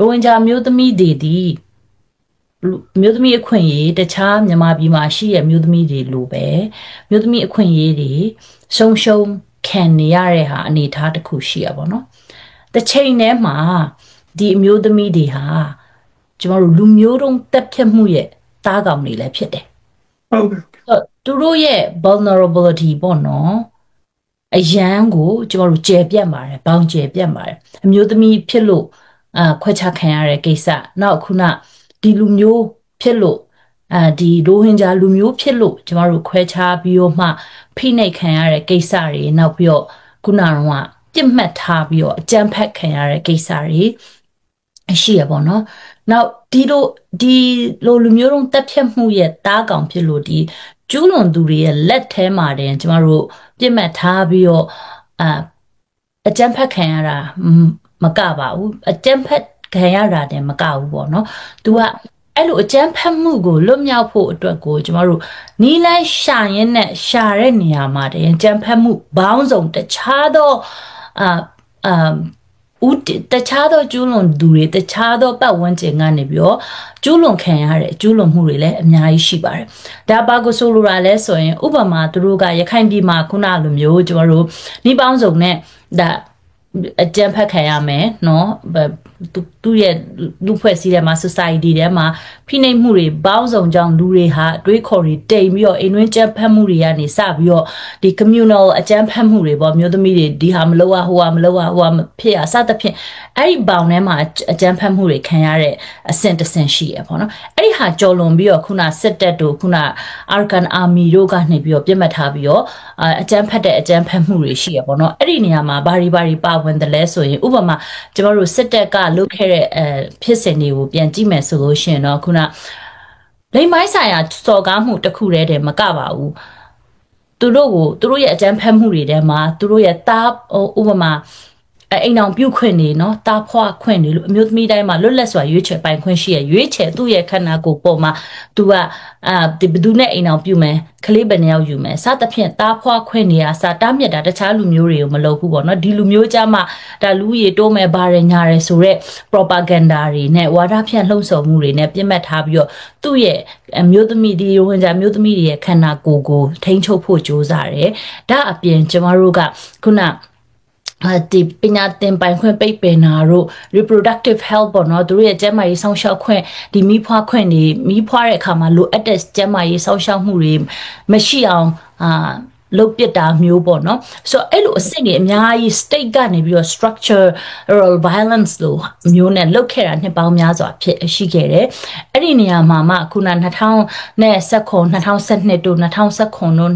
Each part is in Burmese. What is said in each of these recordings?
ဝင်ဂျာမျိုးသမီးတွေဒီမျိုးသမီးအခွင့်အရေးတခြားမြန်မာပြည်မှာရှိတဲ့မျိုးသမီးတွေလိုပဲမျိုးသမီးအခွင့်အရေးတွေရှုံခံနေရတဲ့ဟာအနေအထားတစ်ခုရှိရပါတော့။တစ်ချိန်တည်းမှာဒီအမျိုးသမီးတွေဟာကျမတို့လူမျိုးတုံးတက်ဖြတ်မှုရဲ့တားကောင်တွေလည်းဖြစ်တယ်။ဟုတ်ကဲ့။သူတို့ရဲ့ vulnerability ပေါ့နော်။အရန်ကိုကျမတို့ကျေပြတ်ပါတယ်။ဘောင်ကျေပြတ်ပါတယ်။အမျိုးသမီးဖြစ်လို့ခွဲခြားခံရတဲ့ကိစ္စနောက်ခုနဒီလူမျိုးဖြစ်လို့ဒီရိုဟင်ဂျာလူမျိုးဖြစ်လို့ကျမတို့ခွဲခြားပြီးတော့မှဖိနှိပ်ခံရတဲ့ကိစ္စတွေနောက်ပြီးတော့ခုနကတော့ပြစ်မှတ်ထားပြီးတော့အကြမ်းဖက်ခံရတဲ့ကိစ္စတွေရှိရပါတော့နောက်ဒီလိုလူမျိုးတုံးတက်ဖြတ်မှုရဲ့တားကောင်ဖြစ်လို့ဒီကျူးလွန်သူတွေရဲ့လက်ထဲမှာတင်ကျမတို့ပြစ်မှတ်ထားပြီးတော့အကြမ်းဖက်ခံရတာမကပါဘူးအကြမ်းဖက်ခံရတာတည်းမကဘူးပေါ့နော်။ तू ကအဲ့လိုအကြမ်းဖက်မှုကိုလွတ်မြောက်ဖို့အတွက်ကိုကျမတို့နီးလန်းရှာရင်းနဲ့ရှာတဲ့နေရာမှာတည်းအကြမ်းဖက်မှုဘောင်းဆောင်တခြားသောတခြားသောကျူးလွန်သူတွေတခြားသောပတ်ဝန်းကျင်ကနေပြီးတော့ကျူးလွန်ခံရတဲ့ကျူးလွန်မှုတွေလည်းအများကြီးရှိပါတယ်။ဒါဘာကိုဆိုလိုတာလဲဆိုရင်ဥပမာသူတို့ကရခိုင်ပြည်မှာခုနလိုမျိုးကျမတို့နီးပေါင်းစုံနဲ့ဒါအကြမ်းဖက်ခံရမယ်နော်သူ့ရဲ့လူဖွဲ့စည်းတဲ့မှာ society ထဲမှာဖိနှိပ်မှုတွေပေါင်းစုံကြောင့်လူတွေဟာတွေးခေါ်တွေတိမ်ပြီးတော့အိမ်တွင်းကြမ်းဖက်မှုတွေကနေစပြီးတော့ဒီ communal အကြမ်းဖက်မှုတွေပေါ့မျိုးသမီးတွေဒီဟာမလုပ်ရဟိုဟာမလုပ်ရဟိုဟာဖြစ်ရစသဖြင့်အဲ့ဒီဘောင်ထဲမှာအကြမ်းဖက်မှုတွေခံရတဲ့အဆင့်တစ်ဆင့်ရှိရပေါ့နော်အဲ့ဒီဟာကြော်လွန်ပြီးတော့ခုနစစ်တပ်တို့ခုန Arkan Army တို့ကနေပြီးတော့ပြစ်မှတ်ထားပြီးတော့အကြမ်းဖက်တဲ့အကြမ်းဖက်မှုတွေရှိရပေါ့နော်အဲ့ဒီနေရာမှာဘာတွေပါဝင်တယ်လဲဆိုရင်ဥပမာကျမတို့စစ်တပ်ကလုပ်ခဲ့တဲ့ဖြစ်စဉ်တွေကိုပြန်ကြည့်မယ်ဆိုလို့ရှိရင်တော့ခုနလိမ်မိုင်းဆိုင်ရာစော်ကားမှုတစ်ခုတည်းတည်းမကပါဘူးသူတို့ရဲ့အကြမ်းဖက်မှုတွေထဲမှာသူတို့ရဲ့တားဥပမာအိမ်အောင်ပြုတ်ခွင့်နေနော်တားဖွားခွင့်နေလို့အမျိုးသမီးတိုင်းမှာလွတ်လပ်စွာရွေးချယ်ပိုင်ခွင့်ရှိရရွေးချယ်သူ့ရဲ့ခန္ဓာကိုယ်ပေါ်မှာသူကဒီဘယ်သူနဲ့အိမ်အောင်ပြုတ်မယ်ကလေးဘယ်နှယောက်ယူမယ်စသဖြင့်တားဖွားခွင့်နေရစတားမြက်တာတခြားလူမျိုးတွေကိုမလုပ်ဘူးပေါ့နော်ဒီလူမျိုးကြမှာဒါလူရည်တိုးမယ်ဘာရညာရဲဆိုတော့ propaganda တွေနဲ့ဝါဒဖြန့်လှုံ့ဆော်မှုတွေနဲ့ပြစ်မှတ်ထားပြီးတော့သူ့ရဲ့အမျိုးသမီးဒီရိုဟင်ဂျာမျိုးသမီးတွေရဲ့ခန္ဓာကိုယ်ကိုထိန်းချုပ်ဖို့ကြိုးစားတယ်ဒါအပြင်ကျမတို့ကခုနဒီပညာသင်ပိုင်ခွင့်ပိတ်ပင်တာတို့ reproductive health ပေါ့နော်သူတို့ရဲ့ကျန်းမာရေးစောင့်ရှောက်ခွင့်ဒီမိဖွားခွင့်တွေမိဖွားတဲ့အခါမှာလိုအပ်တဲ့ကျန်းမာရေးစောင့်ရှောက်မှုတွေမရှိအောင်လုတ်ပစ်တာမျိုးပေါ့နော်ဆိုတော့အဲ့လိုအဆင့်ကြီးအများကြီး state ကနေပြီးတော့ structural violence လို့မျိုးနဲ့လုတ်ခဲ့တာနှစ်ပေါင်းများစွာဖြစ်ရှိခဲ့တယ်အဲ့ဒီနေရာမှာမှခုန2019 2012တို့2019တို့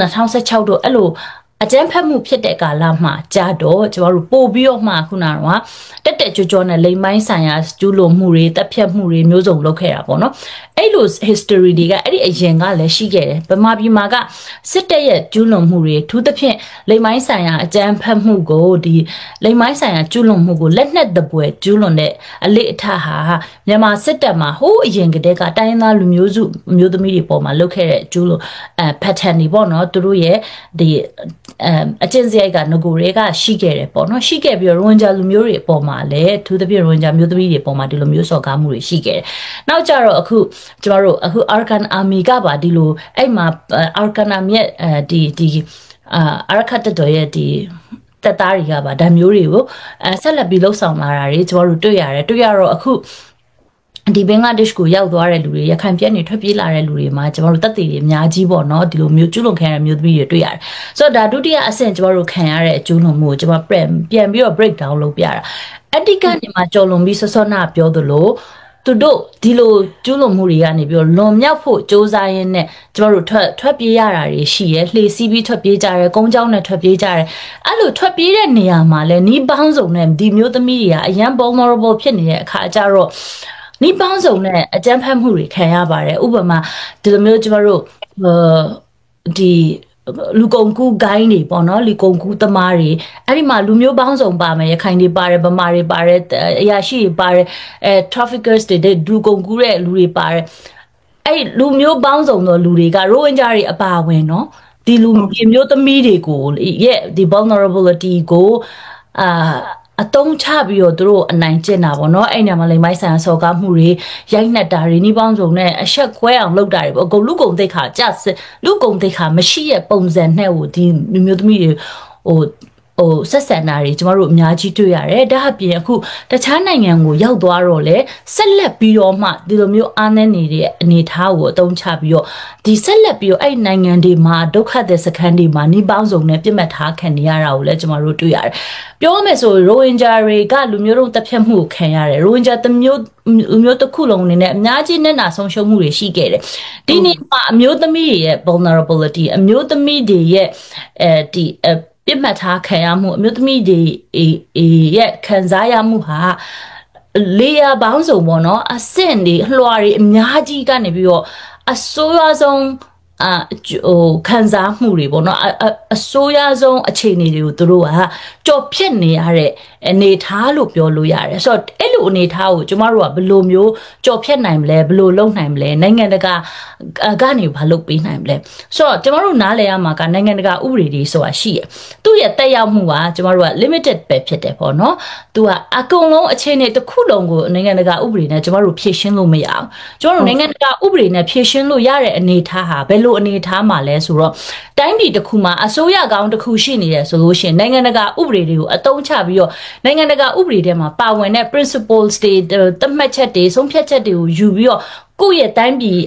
2016တို့အဲ့လိုအကြမ်းဖက်မှုဖြစ်တဲ့ကာလမှာကြာတော့ကျမတို့ပို့ပြီးတော့မှခုနကတက်ကြောနဲ့လိမ်မိုင်းဆိုင်ရာကျူးလွန်မှုတွေတပ်ဖြတ်မှုတွေမျိုးစုံလုပ်ခဲ့တာပေါ့နော်အဲ့လို history တွေကအဲ့ဒီအရင်ကလည်းရှိခဲ့တယ်ဗမာပြည်မှာကစစ်တပ်ရဲ့ကျူးလွန်မှုတွေထူးသဖြင့်လိမ်မိုင်းဆိုင်ရာအကြမ်းဖက်မှုကိုဒီလိမ်မိုင်းဆိုင်ရာကျူးလွန်မှုကိုလက်နက်တပွဲကျူးလွန်တဲ့အလေးအထဟာမြန်မာစစ်တပ်မှာဟိုးအရင်ကတည်းကတိုင်းသားလူမျိုးစုမျိုးသမီးတွေပေါ်မှာလုပ်ခဲ့တဲ့ကျူးလွန်pattern တွေပေါ့နော်သူတို့ရဲ့ဒီအကျင့်စရိုက်ကငကိုတွေကရှိခဲ့တယ်ပေါ့နော်ရှိခဲ့ပြီးတော့ရိုဟင်ဂျာလူမျိုးတွေအပေါ်မှာလည်းသူသဖြင့်ရိုဟင်ဂျာမျိုးသမီးတွေအပေါ်မှာဒီလိုမျိုးစော်ကားမှုတွေရှိခဲ့တယ်နောက်ကြတော့အခုကျမတို့အခု Arkan Army ကပါဒီလိုအဲ့မှာ Arkan Army ရဲ့ဒီအာရခတ်တော်ရဲ့ဒီတပ်သားတွေကပါဒါမျိုးတွေကိုဆက်လက်ပြီးလှုပ်ဆောင်လာတာတွေကျမတို့တွေ့ရတော့အခုဒီဘင်္ဂလားဒေ့ရှ်ကိုရောက်သွားတဲ့လူတွေရခိုင်ပြည်နယ်ထွက်ပြေးလာတဲ့လူတွေမှာကျမတို့တပ်တွေအများကြီးပေါ့နော်ဒီလိုမျိုးကျူးလွန်ခံရတဲ့မျိုးသမီးတွေတွေ့ရတယ်ဆိုတော့ဒါဒုတိယအဆင့်ကျမတို့ခံရတဲ့ကျူးလွန်မှုကိုကျမပြန်ပြီးတော့ break down လုပ်ပြတာအတိကနေမှကြော်လွန်ပြီးစောနာပြောသလိုသူတို့ဒီလိုကျူးလွန်မှုတွေကနေပြီးတော့လွန်မြောက်ဖို့စ조사ရင်းနဲ့ကျမတို့ထွက်ပြေးရတာတွေရှိရဲလှေစီးပြီးထွက်ပြေးကြရဲကုန်းကြောင်းနဲ့ထွက်ပြေးကြရဲအဲ့လိုထွက်ပြေးတဲ့နေရာမှာလဲနီးပေါင်းစုံနဲ့ဒီမျိုးသမီးတွေကအရန် vulnerable ဖြစ်နေတဲ့အခါကျတော့နီးပေါင်းစုံနဲ့အကြမ်းဖက်မှုတွေခံရပါတယ်ဥပမာဒီလိုမျိုးကျမတို့ဒီလူကုန်ကူးဂိုင်းတွေပေါ့နော်လူကုန်ကူးသမားတွေအဲ့ဒီမှာလူမျိုးပေါင်းစုံပါမယ်ရခိုင်တွေပါတယ်ဗမာတွေပါတယ်အရာရှိတွေပါတယ်traffickers တွေလူကုန်ကူးတဲ့လူတွေပါတယ်အဲ့လူမျိုးပေါင်းစုံသောလူတွေကရိုဟင်ဂျာတွေအပါဝင်နော်ဒီလူမျိုးသမီးတွေကိုရဲ့ဒီ vulnerability ကို အတုံးချပြီးတော့သူတို့အနိုင်ကျင့်တာပေါ့နော်အဲ့ညမှာလိမ်မိုင်းဆန်ဆော်ကားမှုတွေရိုက်နှက်တာတွေနှီးပေါင်းစုံနဲ့အဆက်ခွဲအောင်လုပ်တာတွေပေါ့အကုန်လူကုန်သိက္ခာကြလူကုန်သိက္ခာမရှိရဲ့ပုံစံနဲ့ဟိုဒီမျိုးသမီးတွေဆက်ဆံတာတွေကျမတို့အများကြီးတွေ့ရတယ်ဒါအပြင်အခုတခြားနိုင်ငံကိုရောက်သွားတော့လေဆက်လက်ပြီးတော့မှဒီလိုမျိုးအားနည်းနေတဲ့အနေအထားကိုအသုံးချပြီးတော့ဒီဆက်လက်ပြီးတော့အဲ့နိုင်ငံတွေမှာဒုက္ခသည်စခန်းတွေမှာနှီးပေါင်းစုံနဲ့ပြစ်မှတ်ထားခံနေရတာကိုလည်းကျမတို့တွေ့ရတယ်ပြောမယ်ဆိုရိုဟင်ဂျာတွေကလူမျိုးတုံးတပ်ဖြတ်မှုကိုခံရတယ်ရိုဟင်ဂျာတစ်မျိုးတစ်ခုလုံးအနေနဲ့အများကြီးနဲ့နာဆုံးရှုံးမှုတွေရှိခဲ့တယ်ဒီနေ့မှာအမျိုးသမီးတွေရဲ့ vulnerability အမျိုးသမီးတွေရဲ့ပြစ်မှတ်ထားခံရမှုအမျိုးသမီးတွေရဲ့ခံစားရမှုဟာလေယာပေါင်းစုံပေါ့နော်အဆင့်တွေလွှာတွေအများကြီးကနေပြီးတော့အဆိုးရွားဆုံးခံစားမှုတွေပေါ့နော်အဆိုးရွားဆုံးအခြေအနေတွေကိုသူတို့ကကြော်ဖြတ်နေရတဲ့အနေထားလို့ပြောလို့ရတယ်ဆိုတော့အဲ့လိုအနေထားကိုကျမတို့ကဘယ်လိုမျိုးကြော်ဖြတ်နိုင်မလဲဘယ်လိုလုပ်နိုင်မလဲနိုင်ငံတကာကနေဘာလုပ်ပေးနိုင်မလဲဆိုတော့ကျမတို့နားလည်ရမှာကနိုင်ငံတကာဥပဒေတွေဆိုတာရှိရသူ့ရဲ့တက်ရောက်မှုကကျမတို့က limited ပဲဖြစ်တယ်ပေါ့နော်သူကအကုန်လုံးအခြေအနေတစ်ခုလုံးကိုနိုင်ငံတကာဥပဒေနဲ့ကျမတို့ဖြည့်ရှင်းလို့မရအောင်ကျမတို့နိုင်ငံတကာဥပဒေနဲ့ဖြည့်ရှင်းလို့ရတဲ့အနေထားဟာဘယ်လိုအနေထားမှာလဲဆိုတော့တိုင်းပြည်တစ်ခုမှာအစိုးရကောင်းတစ်ခုရှိနေတယ်ဆိုလို့ရှိရင်နိုင်ငံတကာဥပဒေတွေကိုအသုံးချပြီးတော့နိုင်ငံတကာဥပဒေထဲမှာပါဝင်တဲ့ principles တွေသတ်မှတ်ချက်တွေဆုံးဖြတ်ချက်တွေကိုယူပြီးတော့ကိုယ့်ရဲ့တိုင်းပြည်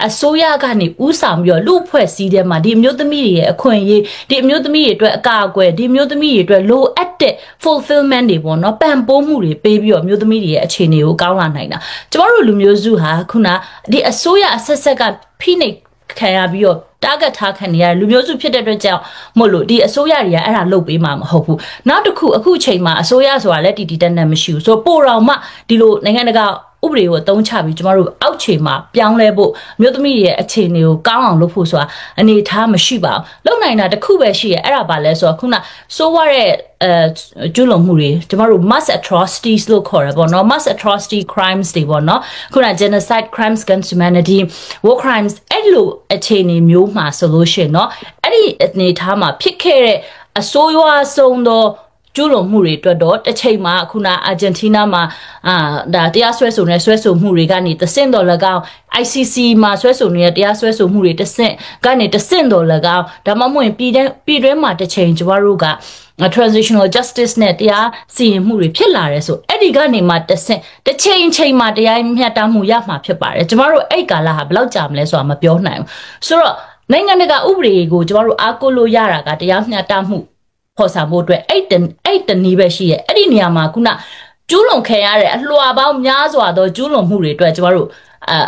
အစိုးရကနေဥဆောင်ပြီးတော့လူအဖွဲ့စည်းထဲမှာဒီအမျိုးသမီးတွေရဲ့အခွင့်အရေးဒီအမျိုးသမီးတွေအတွက်အကာအကွယ်ဒီအမျိုးသမီးတွေအတွက်လိုအပ်တဲ့ fulfillment တွေပေါ့နော်ပံ့ပိုးမှုတွေပေးပြီးတော့အမျိုးသမီးတွေရဲ့အခြေအနေကိုကောင်းလာနိုင်တာကျမတို့လူမျိုးစုဟာခုနဒီအစိုးရအဆက်ဆက်ကဖိနှိပ်ခံရပြီးတော့target ထားခံနေရလူမျိုးစုဖြစ်တဲ့အတွက်ကြောင့်မို့လို့ဒီအစိုးရတွေကအဲ့ဒါလုပ်ပေးမှာမဟုတ်ဘူးနောက်တစ်ခုအခုချိန်မှာအစိုးရဆိုတာလက်တီတက်နဲ့မရှိဘူးဆိုတော့ပိုတော်မှဒီလိုနိုင်ငံတကာဥပဒေကိုအသုံးချပြီးကျမတို့အောက်ခြေမှာပြောင်းလဲဖို့မြို့သမီးရဲ့အခြေအနေကိုကောင်းအောင်လုပ်ဖို့ဆိုတာအနေထားမရှိပါဘူးလုပ်နိုင်တာတစ်ခုပဲရှိရအဲ့ဒါပါလဲဆိုတော့ခုနစိုးရတဲ့ကျူးလွန်မှုတွေကျမတို့ mass atrocities လို့ခေါ်ရပေါ့နော် mass atrocity crimes တွေပေါ့နော်ခုန genocide crimes against humanity war crimes အဲ့လိုအခြေအနေမျိုးမှာဆိုလို့ရှိရင်เนาะအဲ့ဒီအနေထားမှာဖြစ်ခဲ့တဲ့အဆိုးရွားဆုံးသောကျူးလွန်မှုတွေအတွက်တော့တစ်ချိန်မှာခုနအာဂျင်တီးနားမှာဒါတရားစွဲဆိုမှုတွေကနေတဆင့်တော်၎င်း ICC မှာစွဲဆိုနေတဲ့တရားစွဲဆိုမှုတွေတဆင့်ကနေတဆင့်တော်၎င်းဒါမှမဟုတ်ပြည်တွင်းမှာတစ်ချိန်ကျမတို့ကtransitional justice နဲ့တရားစီရင်မှုတွေဖြစ်လာတယ်ဆိုအဲ့ဒီကနေမှတစ်ချိန်မှာတရားမျှတမှုရမှာဖြစ်ပါတယ်ကျမတို့အဲ့ကာလဟာဘယ်လောက်ကြာမလဲဆိုတာမပြောနိုင်ဘူးဆိုတော့နိုင်ငံတကာဥပဒေကိုကျမတို့အားကိုးလို့ရတာကတရားမျှတမှုဖော်ဆောင်ဖို့အတွက်အဲ့တနည်းပဲရှိရဲ့အဲ့ဒီနေရာမှာခုနကျူးလွန်ခံရတဲ့အလွှာပေါင်းများစွာသောကျူးလွန်မှုတွေအတွက်ကျမတို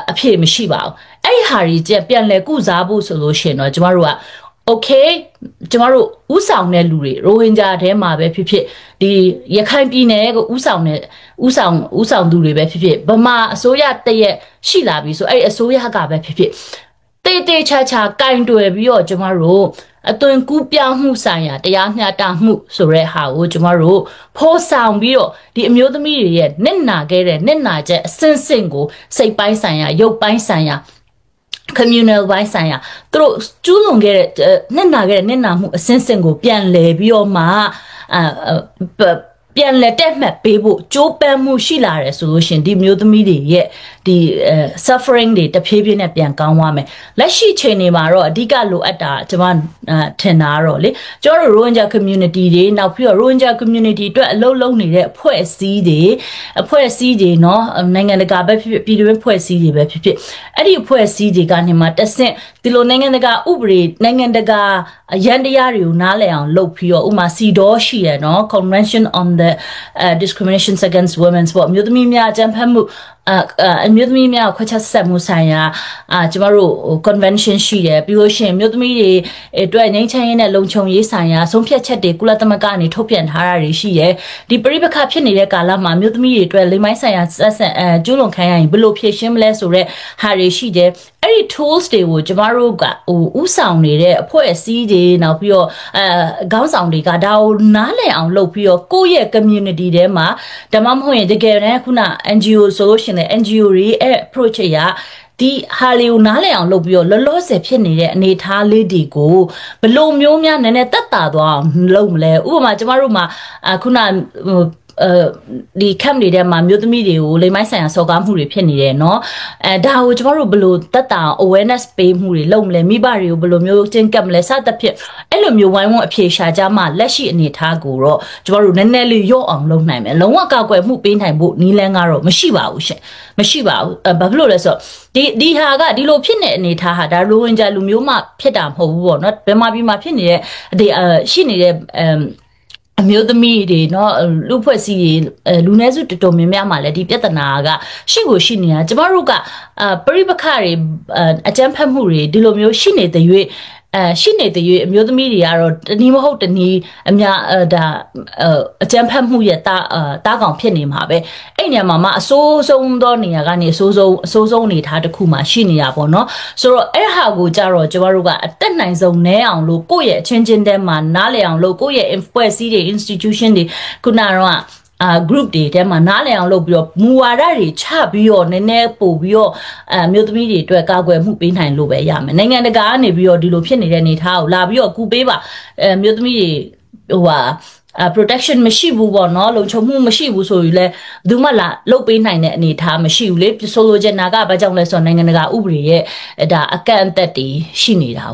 ့အဖြေမရှိပါဘူးအဲ့ဟာကြီးကျပြန်လဲကုစားဖို့ဆိုလို့ရှိရင်တော့ကျမတို့ကokay ကျမတို့ဥဆောင်တဲ့လူတွေရိုဟင်ဂျာထဲမှာပဲဖြစ်ဖြစ်ဒီရခိုင်ပြည်နယ်ကိုဥဆောင်သူတွေပဲဖြစ်ဖြစ်ဗမာအစိုးရတရက်ရှိလာပြီဆိုအဲ့အစိုးရကပဲဖြစ်ဖြစ်တေးချာကင်တွယ်ပြီးတော့ကျမတို့အသွင်ကူးပြောင်းမှုဆိုင်ရာတရားမျှတမှုဆိုတဲ့ဟာကိုကျမတို့ဖော်ဆောင်ပြီးတော့ဒီအမျိုးသမီးတွေရဲ့နစ်နာခဲ့တဲ့နစ်နာချက်အဆင့်ဆင့်ကိုစိတ်ပိုင်းဆိုင်ရာရုပ်ပိုင်းဆိုင်ရာcommunal ဘိုင်းဆိုင်ရာသူတို့ကျူးလွန်ခဲ့တဲ့နစ်နာမှုအဆင့်ဆင့်ကိုပြန်လဲပြီးတော့မှပြန်လဲတက်မှတ်ပေးဖို့ကြိုးပမ်းမှုရှိလာတယ်ဆိုလို့ရှင်ဒီမျိုးသမီးတွေရဲ့ဒီ suffering တွေတဖြည်းဖြည်းနဲ့ပြန်ကောင်းသွားမယ်လက်ရှိချိန်နေမှာတော့အဓိကလိုအပ်တာကျွန်မထင်တာတော့လေကျွန်တော်တို့ Rohingya community တွေနောက်ပြီးတော့ Rohingya community အတွက်အလုပ်လုပ်နေတဲ့အဖွဲ့အစည်းတွေเนาะနိုင်ငံတကာပဲဖြစ်ဖြစ်ပြည်တွင်းအဖွဲ့အစည်းတွေပဲဖြစ်ဖြစ်အဲ့ဒီအဖွဲ့အစည်းတွေကနေမှတဆင့်ဒီလိုနိုင်ငံတကာဥပဒေနိုင်ငံတကာရန်တရားတွေကိုနားလည်အောင်လုပ်ပြီးတော့ဥမာ CEDAW ရှိရเนาะ Convention on the Discrimination Against Women ပေါ့မြို့သမီးများအကြမ်းဖက်မှုအမျိုးသမီးများခွဲခြားဆက်မှုဆိုင်ရာကျမတို့ convention ရှိတယ်ပြီးလို့ရှိရင်မျိုးသမီးတွေအတွက်ငြိမ်းချမ်းရေးနဲ့လုံခြုံရေးဆိုင်ရာဆုံးဖြတ်ချက်တွေကုလသမဂ္ဂကနေထုတ်ပြန်ထားတာတွေရှိတယ်ဒီပရိပက္ခဖြစ်နေတဲ့ကာလမှာမျိုးသမီးတွေအတွက်လိမ်မိုင်းဆိုင်ရာကျူးလွန်ခံရရင်ဘယ်လိုဖြေရှင်းမလဲဆိုတော့ဟာတွေရှိတယ်အဲ့ဒီ tools တွေကိုကျမတို့ကဥဆောင်နေတဲ့အဖွဲ့အစည်းတွေနောက်ပြီးတော့ခေါင်းဆောင်တွေကဒါကိုနားလည်အောင်လုပ်ပြီးတော့ကိုယ့်ရဲ့ community ထဲမှာဒါမှမဟုတ်ရင်တကယ်တမ်းခုန NGO ဆိုလို့ရှိရင်NGO တွေအဲ့ approach ရဒီဟာလေးကိုနားလည်အောင်လုပ်ပြီးတော့လောလောဆယ်ဖြစ်နေတဲ့အနေအထားလေးတွေကိုဘလို့မျိုးများနည်းနည်းတက်တာသွားအောင်လုပ်မလဲဥပမာကျမတို့မှာခုန ဒီခမ်နေတဲ့မှာမျိုးသမီးတွေကိုလိမ်မိုင်းဆိုင်ရာစော်ကားမှုတွေဖြစ်နေတယ်เนาะဒါကိုကျမတို့ဘယ်လိုတက်တာ awareness ပေးမှုတွေလုပ်မလဲမိဘတွေကိုဘယ်လိုမျိုးကျင့်ကပ်မလဲစသဖြင့်အဲ့လိုမျိုးဝိုင်းဝန်းအဖြေရှာကြမှလက်ရှိအနေထားကိုတော့ကျမတို့နည်းနည်းလေးရော့အောင်လုပ်နိုင်မယ်လုံးဝကောက်ွယ်မှုပေးနိုင်ဖို့နီးလန်းကတော့မရှိပါဘူးရှင်မရှိပါဘူးဘာဖြစ်လို့လဲဆိုတော့ဒီဟာကဒီလိုဖြစ်နေအနေထားဟာဒါရိုဝင်ဂျာလူမျိုးမှဖြစ်တာမဟုတ်ဘူးပေါ့เนาะဘယ်မှာပြီးမှဖြစ်နေတဲ့ရှိနေတဲ့အမျိုးသမီးတွေเนาะလူဖွဲ့စည်းတွေလူနည်းစုတော်တော်များများမှာလည်းဒီပြဿနာကရှိကိုရှိနေတာကျမတို့ကပရိပခတွေအကြမ်းဖက်မှုတွေဒီလိုမျိုးရှိနေတဲ့၍ရှိနေတဲ့၍အမျိုးသမီးတွေကတော့တနည်းမဟုတ်တနည်းအများဒါအကြမ်းဖက်မှုရဲ့တားကောင်ဖြစ်နေမှာပဲအဲ့နေရာမှာအစိုးဆုံးသောနေရာကနေအစိုးဆုံးအနေထားတစ်ခုမှရှိနေတာပေါ့နော်ဆိုတော့အဲ့ဟာကိုကြတော့ကျမတို့ကအတက်နိုင်ဆုံးနဲအောင်လို့ကိုယ့်ရဲ့အချင်းချင်းတဲမှာနားလည်အောင်လို့ကိုယ့်ရဲ့ influence တွေ institution တွေခုနကတော့group တွေထဲမှာနားလည်အောင်လုပ်ပြီးတော့မူဝါဒတွေချပြီးတော့နည်းနည်းပို့ပြီးတော့မြို့သမီးတွေအတွက်ကာကွယ်မှုပေးနိုင်လို့ပဲရမယ်နိုင်ငံတကာကနေပြီးတော့ဒီလိုဖြစ်နေတဲ့အနေအထားကိုလာပြီးတော့ကူပေးပါမြို့သမီးတွေprotection မရှိဘူးပေါ့နော်လုံခြုံမှုမရှိဘူးဆိုရင်လည်းဘယ်သူမှလာလုတ်ပေးနိုင်တဲ့အနေအထားမရှိဘူးလေဆိုလိုချင်တာကဘာကြောင့်လဲဆိုတော့နိုင်ငံတကာဥပဒေရဲ့ဒါအကန့်အသတ်တွေရှိနေတာ